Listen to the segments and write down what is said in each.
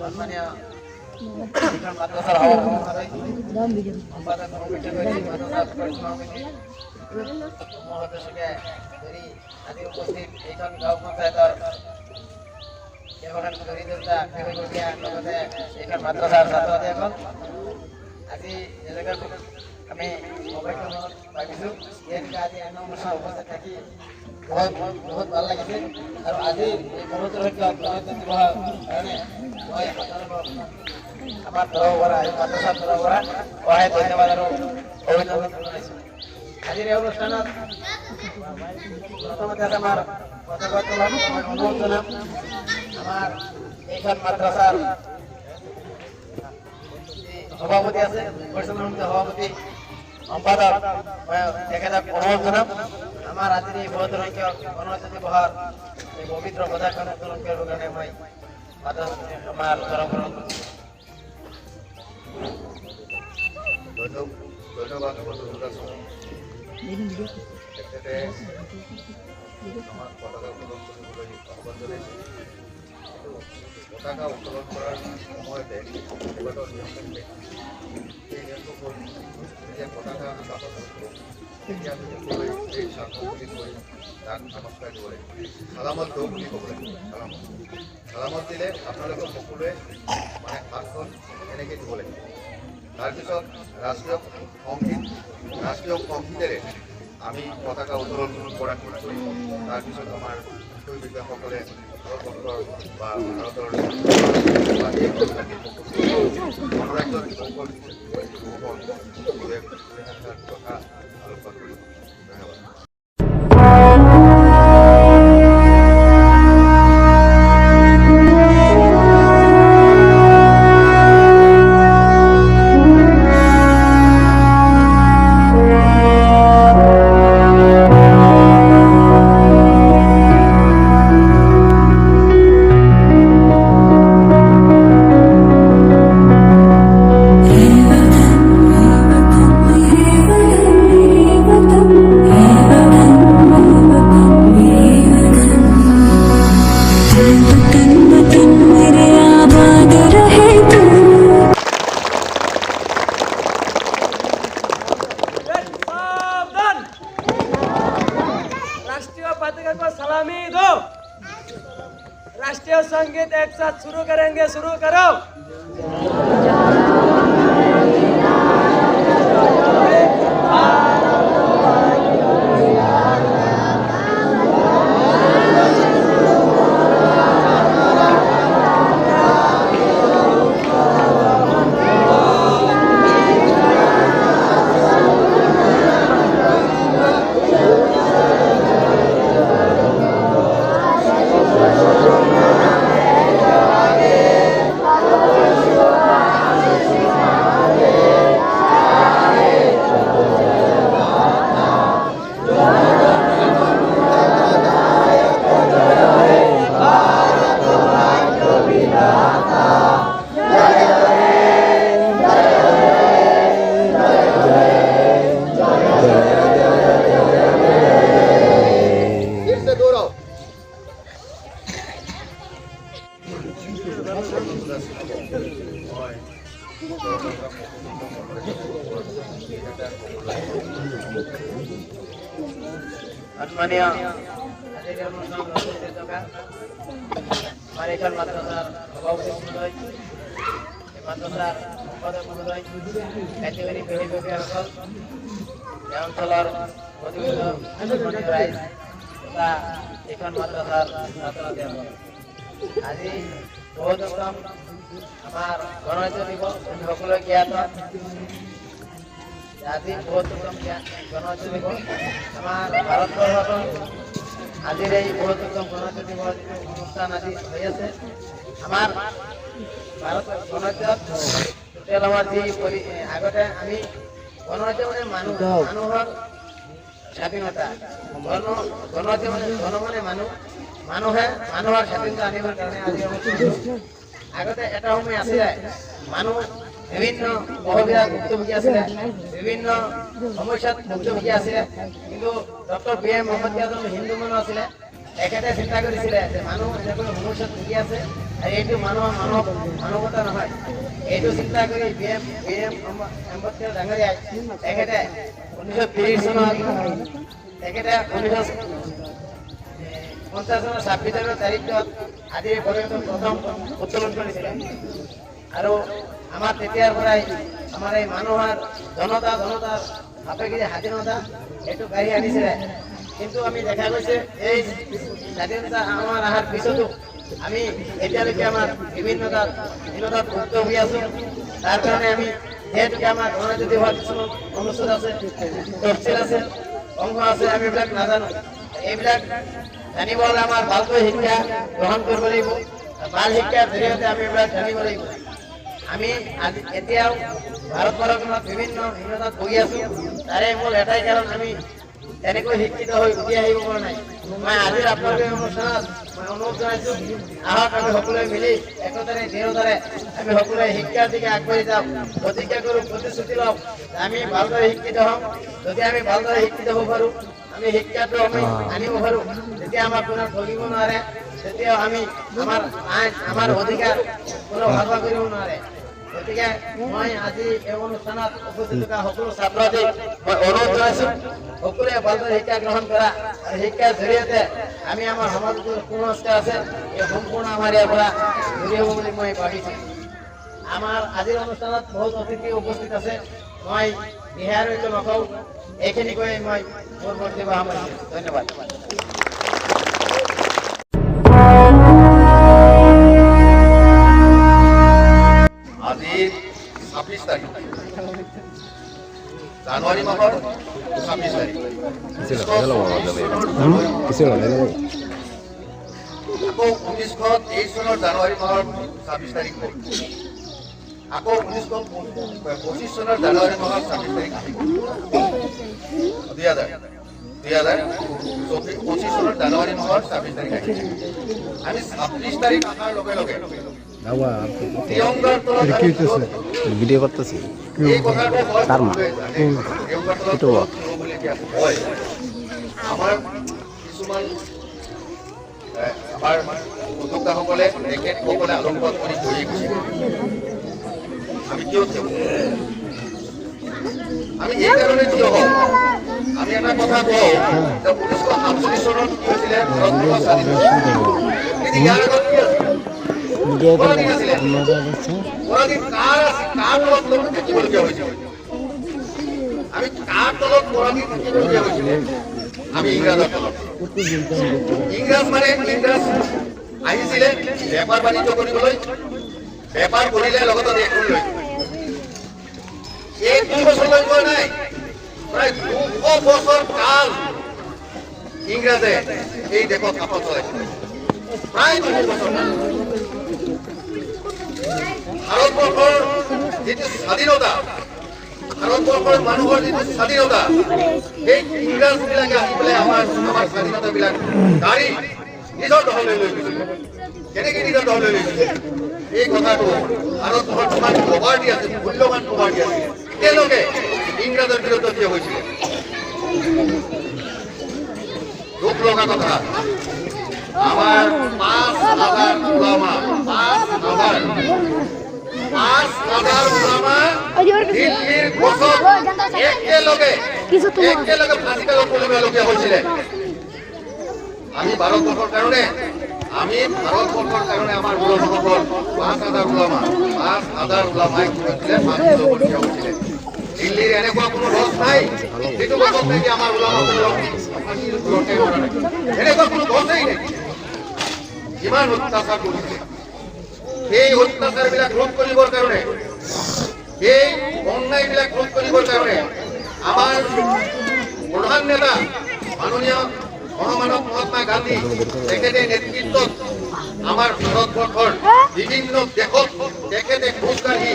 সম্মানীয় মাদ্ৰাসাৰ আহ্বায়ক সম্পাদক কমিটি মাদ্ৰাসা পৰিচালনা কমিটি মহাদেশকে আদি উপস্থিত এইখন গাঁও পঞ্চায়তৰ কেইবাখন দৰিদ্ৰতা কেইবাগীয়া লগতে এইখন মাদ্ৰাসাৰ ছাত্ৰ ছাত্ৰীসকল আজি এজেগাত আমি সৌভাগ্যমত ভাবিছোঁ ইয়াত আজি এনে অনুষ্ঠান উপস্থিত থাকি বহুত ভাল লাগিছে আৰু আজি এই পবিত্ৰ গণতন্ত্ৰ দিৱসৰ কাৰণে মই আমাৰ তৰফৰ পৰা এই মাদ্ৰাসাৰ তৰফৰ পৰা অশেষ ধন্যবাদ আৰু অভিনন্দন জনাইছোঁ। আজিৰ এই অনুষ্ঠানত প্ৰথমতে আমাৰ অনুৰোধ জনাম আমাৰ এইখন মাদ্ৰাসাৰ সভাপতি আছে পৰিচালনা সমিতিৰ সভাপতি সম্পাদক মই তেখেতক অনুৰোধ জনাম আমাৰ আজিৰ এই বৃহৎ সংখ্যক গণতন্ত্ৰ দিৱসৰ এই পবিত্ৰ পতাকাখন উত্তোলন কৰিবৰ কাৰণে মই আমাৰ তৰফৰ ধন্যবাদ তেখেতে আমাৰ পতাকা উত্তোলন কৰিবলৈ আহ্বান জনাইছে। পতাকা উত্তোলন কৰাৰ সময়তে কেইবাটাও নিয়ম থাকে। এই নিয়মটো হ'ল যেতিয়া পতাকা আমি বাছত উঠোঁ তেতিয়া আমি সকলোৱে এই চাংকোচি কৰি তাক নমস্কাৰ দিব লাগে। চালামত দৌ বুলি ক'ব লাগে। চালামত দিলে আপোনালোকে সকলোৱে মানে হাতখন এনেকৈ দিব লাগে। তাৰপিছত ৰাষ্ট্ৰীয় সংগীতেৰে আমি পতাকা উত্তোলন কৰা কৰি তাৰপিছত আমাৰ বিষয়াসকলে বা ভাৰতৰ বা গণৰাজ্যৰ কথা আলোচনা কৰিব। ধন্যবাদ। सलामी दो। राष्ट्रीय संगीत एक साथ शुरू करेंगे, शुरू करो। সম্মানীয় মারিখান মাদ্রাসার সভাপতি মহোদয়, মাদ্রাসার সম্পাদক মহোদয়, কার্যকরী বিষয়াসকল, এই অঞ্চলৰ প্ৰতিনিধি ৰাইজ তথা এইখন মাদ্ৰাসাৰ ছাত্ৰ ছাত্ৰীসকল, আজি বহুত উত্তম আমাৰ গণৰাজ্য দিৱস সকলোৱে জ্ঞাত। আজি বহুত উত্তম গণৰাজ্য দিৱস আমাৰ ভাৰতবৰ্ষত আজিৰ এই বহুত উত্তম গণৰাজ্য দিৱস অনুষ্ঠান আজি হৈ আছে। আমাৰ ভাৰত গণৰাজ্যত টোটেল আমাৰ যি আগতে আমি গণৰাজ্য মানে মানুহৰ স্বাধীনতা, গণৰাজ্য মানে জন মানে মানুহে মানুহৰ স্বাধীনতা আনিবৰ কাৰণে আজি আগতে এটা সময় আছিলে মানুহ বিভিন্ন বহবিয়াত ভুক্তভোগী আছিলে, বিভিন্ন সমস্যাত ভুক্তভোগী আছিলে, কিন্তু doctor B M Mohammad Azam Hindu মানুহ আছিলে। তেখেতে চিন্তা কৰিছিলে যে মানুহ এনেকৈ সমস্যাত ভুগি আছে আৰু এইটো মানুহৰ মানৱতা নহয়। এইটো চিন্তা কৰি বি এম আম্বেদকাৰ ডাঙৰীয়াই তেখেতে 1930 চনত তেখেতে 1950 চনৰ 26 জানুৱাৰী তাৰিখত আদিৰ পৰিৱৰ্তন প্ৰথম উত্তোলন কৰিছিলে আৰু আমাৰ তেতিয়াৰ পৰাই আমাৰ এই মানুহৰ জনতাৰ আপেক্ষিক স্বাধীনতা এইটো গাড়ী আনিছিলে। কিন্তু আমি দেখা গৈছে এই স্বাধীনতা আমাৰ অহাৰ পিছতো আমি এতিয়ালৈকে আমাৰ বিভিন্নতাত ভুক্ত হৈ আছো। তাৰ কাৰণে আমি যিহেতুকে আমাৰ গণৰাজ্য হোৱাৰ কিছুমান অনুচ্ছেদ আছে, তফচিল আছে, অংশ আছে, আমি এইবিলাক নাজানো। এইবিলাক জানিব হ'লে আমাৰ ভালকৈ শিক্ষা গ্ৰহণ কৰিব লাগিব। ভাল শিক্ষাৰ জৰিয়তে আমি এইবিলাক জানিব লাগিব। আমি এতিয়াও ভাৰতবৰ্ষখনত বিভিন্ন হীনতাত ভুগি আছো। তাৰে মূল এটাই কাৰণ আমি তেনেকৈ শিক্ষিত হৈ উঠি আহিব পৰা নাই। মই আজিৰ আপোনালোকৰ অনুষ্ঠানত মই অনুৰোধ জনাইছো, আহক আমি সকলোৱে মিলি একতাৰে দৃঢ়তাৰে আমি সকলোৱে শিক্ষাৰ দিশে আগবাঢ়ি যাওঁ। প্ৰতিজ্ঞা কৰোঁ, প্ৰতিশ্ৰুতি লওঁ, আমি ভালদৰে শিক্ষিত হ'ম। যদি আমি ভালদৰে শিক্ষিত হ'ব পাৰোঁ, আমি শিক্ষাটো আমি আনিব পাৰোঁ, তেতিয়া আমাক কোনো ঠগিব নোৱাৰে, তেতিয়া আমি আমাৰ অধিকাৰ কোনো ভাগ কৰিব নোৱাৰে। গতিকে মই আজি এই অনুষ্ঠানত উপস্থিত থকা সকলো ছাত্ৰছাত্ৰীক মই অনুৰোধ জনাইছোঁ, সকলোৱে ভালদৰে শিক্ষা গ্ৰহণ কৰা আৰু শিক্ষাৰ জৰিয়তে আমি আমাৰ সমাজত কুসংস্কাৰ আছে এই সম্পূৰ্ণ আমাৰ ইয়াৰ পৰা দূৰী হ'ব বুলি মই ভাবিছোঁ। আমাৰ আজিৰ অনুষ্ঠানত বহুত অতিথি উপস্থিত আছে। মই দিহা আৰু একো নকওঁ, এইখিনি কৈ মই মোৰ বক্তব্য সামৰিছোঁ। ধন্যবাদ। আজি 26 তাৰিখ জানুৱাৰী মাহৰ 26 তাৰিখ আকৌ 1923 চনৰ জানুৱাৰী মাহৰ 26 তাৰিখ আকৌ 1925 চনৰ জানুৱাৰী মাহৰ 26 তাৰিখ 2025 চনৰ জানুৱাৰী মাহৰ 26 তাৰিখ আমি 26 তাৰিখ অহাৰ লগে লগে ভিডিও কৰতেছি তাৰ মা এটা আমাৰ কিছুমান আমাৰ উদ্যোক্তাসকলে তেখেতসকলে আলোকপাত কৰি কৰি গৈছে। আমি কিয় আমি এই কাৰণে থিয় হওঁ। আমি এটা কথা কওঁ যে 1947 চনত কি হৈছিলে ভাৰতবৰ্ষ স্বাধীন হৈছিল। ইয়াৰ আগত কি আছিল? আমি কাৰ তলত পৰাধীন থাকিবলগীয়া হৈছিলে? আমি ইংৰাজৰ তলত। ইংৰাজ মানে ইংৰাজ আহিছিলে বেপাৰ বাণিজ্য কৰিবলৈ, বেপাৰ কৰিলে লগতে দেশলৈ। এই 2 বছৰলৈ যোৱা নাই, প্ৰায় 200 বছৰ কাল ইংৰাজে এই দেশত শাসন চলাইছিলে। প্ৰায় 200 বছৰ ভাৰতবৰ্ষৰ যিটো স্বাধীনতা, ভাৰতবৰ্ষৰ মানুহৰ যিটো স্বাধীনতা, সেই ইংৰাজবিলাকে আহি পেলাই আমাৰ স্বাধীনতাবিলাক গাড়ী নিজৰ দখললৈ লৈ গৈছিল। কেনেকৈ নিজৰ দখললৈ লৈ গৈছিল? এই কথাটো ভাৰতবৰ্ষৰ সমান প্ৰভাৰ দি আছে, মূল্যৱান প্ৰভাৰ দি আছে। তেওঁলোকে ইংৰাজৰ বিৰুদ্ধে থিয় হৈছিলে। দুখ লগা কথা, আমাৰ 5,000 ওলামা, 5,000 ওলামা দিল্লীৰ গছত একেলগে ফাঁচিকালত পৰিবলগীয়া হৈছিলে। আমি ভাৰতবৰ্ষৰ কাৰণে আমাৰ ওলামাসকল 5,000 ওলামাই কি হৈছিলে ফাঁচি ল'বলগীয়া হৈছিলে। দিল্লীৰ এনেকুৱা কোনো গছ নাই যিটো গছত নেকি আমাৰ ওলামাসকলক এনেকুৱা কোনো গছেই নাই। কিমান অত্যাচাৰ কৰিছে, সেই অত্যাচাৰবিলাক ৰোধ কৰিবৰ কাৰণে, সেই অন্যায়বিলাক ৰোধ কৰিবৰ কাৰণে আমাৰ প্ৰধান নেতা মাননীয় মহামানৱ মহাত্মা গান্ধী তেখেতে নেতৃত্বত আমাৰ ভাৰতবৰ্ষৰ বিভিন্ন দেশত তেখেতে খোজকাঢ়ি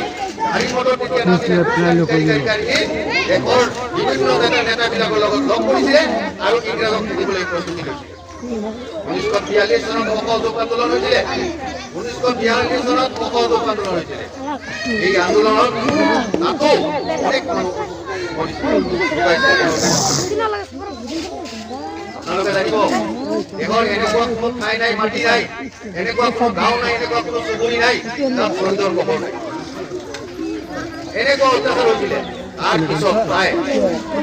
গাড়ী মটৰ তেতিয়া নাছিলে, দেশৰ বিভিন্ন নেতাবিলাকৰ লগত লগ কৰিছিলে আৰু ইংৰাজক খেলিবলৈ প্ৰস্তুতি লৈছিলে। 1942 চনত অসহযোগ আন্দোলন হৈছিলে। 1942 চনত অসহযোগ আন্দোলন হৈছিলে। এই আন্দোলনত তাতো অনেক মানুহ আপোনালোকে জানিব দেশৰ এনেকুৱা কোনো ঠাই নাই, মাটি নাই, এনেকুৱা কোনো গাঁও নাই, এনেকুৱা কোনো চুবুৰী নাই তাত শ্বহীদৰ কবৰ নাই। এনেকুৱা অত্যাচাৰ হৈছিলে। তাৰ পিছত প্ৰায়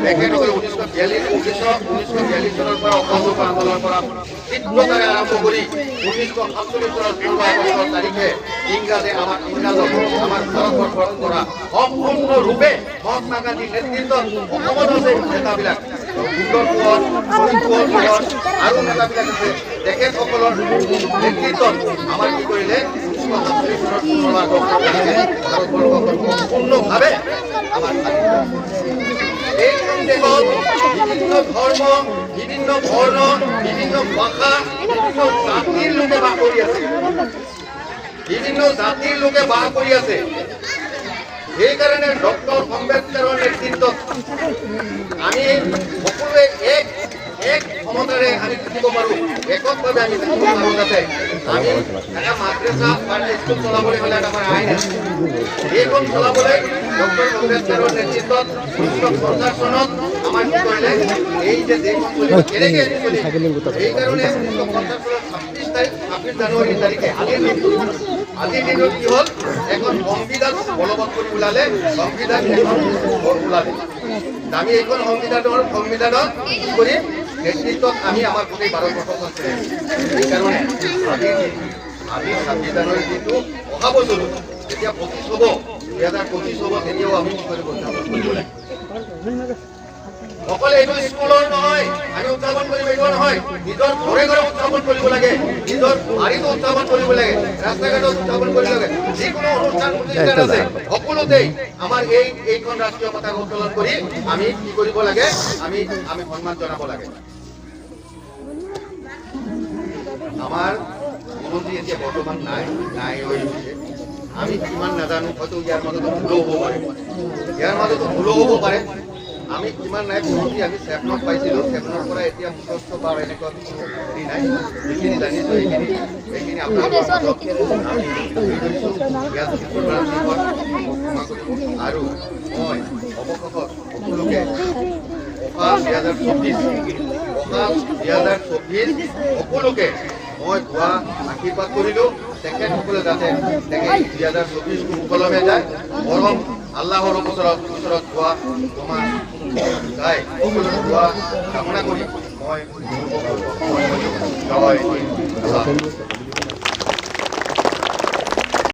তেখেতসকলে 1942 চনৰ পৰা অসহযোগ আন্দোলনৰ পৰা তীব্ৰতাৰে আৰম্ভ কৰি 1947 চনৰ 15 আগষ্ট তাৰিখে ইংৰাজে আমাৰ ভাৰতবৰ্ষৰ পৰা সম্পূৰ্ণৰূপে মহাত্মা গান্ধীৰ নেতৃত্বত অসমত আছে নেতাবিলাক আৰু নেতাবিলাক আছে তেখেতসকলৰ নেতৃত্বত আমাৰ কি কৰিলে 1947 চনৰ 15 আগষ্ট তাৰিখে ভাৰতবৰ্ষখন সম্পূৰ্ণভাৱে আমাৰ এইখন দেশত বিভিন্ন ধৰ্ম, বিভিন্ন বৰ্ণ, বিভিন্ন ভাষা, বিভিন্ন জাতিৰ লোকে বাস কৰি আছে। বিভিন্ন জাতিৰ লোকে বাস কৰি আছে। সেইকাৰণে ডক্টৰ আম্বেদকাৰৰ নেতৃত্বত আমি সকলোৱে এক ক্ষমতাৰে আমি থাকিব পাৰোঁ, এককভাৱে আমি থাকিব পাৰোঁ। যাতে আমি এটা মাদ্ৰাসা বা স্কুল চলাবলৈ হ'লে আমাৰ আইন আছে। এইখন চলাবলৈ ডক্টৰ আম্বেদকাৰৰ নেতৃত্বত 1950 চনত আমাৰ কি কৰিলে এই যে দেশখন চলিব কেনেকৈ চলিব সেইকাৰণে 1950 চনৰ 26 জানুৱাৰী তাৰিখে আজিৰ দিনত কি হ'ল এখন সংবিধান বলবৎ কৰি ওলালে, সংবিধান এখন ওলালে। আমি এইখন সংবিধানত কি কৰিম নেতৃত্বত আমি আমাৰ গোটেই ভাৰতবৰ্ষখন চলিম। সেইকাৰণে আজিৰ 26 জানুৱাৰী দিনটো অহা বছৰ যেতিয়া 25 হ'ব 2025 হ'ব তেতিয়াও আমি কি কৰিব লাগে। অকল এইটো স্কুলৰ নহয় আমি উদযাপন কৰিব এইটো নহয়, নিজৰ ঘৰে ঘৰে উদযাপন কৰিব লাগে, নিজৰ বাৰীতো উদযাপন কৰিব লাগে, ৰাস্তা ঘাটত উদযাপন কৰিব লাগে। যিকোনো অনুষ্ঠান প্ৰতিষ্ঠান আছে সকলোতেই আমাৰ এইখন ৰাষ্ট্ৰীয় পতাকা উত্তোলন কৰি আমি কি কৰিব লাগে, আমি সন্মান জনাব লাগে। আমাৰ মুখ্যমন্ত্ৰী এতিয়া বৰ্তমান নাই হৈ গৈছে। আমি কিমান নাজানো, হয়তো ইয়াৰ মাজতো ভুলো হ'ব পাৰে। আমি কিমান নাই পৰহি আমি চেপনত পাইছিলোঁ, চেপনৰ পৰা এতিয়া মুখস্থ বা এনেকুৱা হেৰি নাই। যিখিনি জানিছোঁ সেইখিনি আপোনালোকৰ মাজত আমি ইয়াত আৰু মই অৱশেষত সকলোকে অহা 2024 সকলোকে মই ধোৱা আশীৰ্বাদ কৰিলোঁ। তেখেতসকলে যাতে 2024 সুকলমে যায়, বৰং আল্লাহৰ ওচৰত ধোৱা জমা যায়, সকলোকে ধোৱা কামনা কৰি মই জয়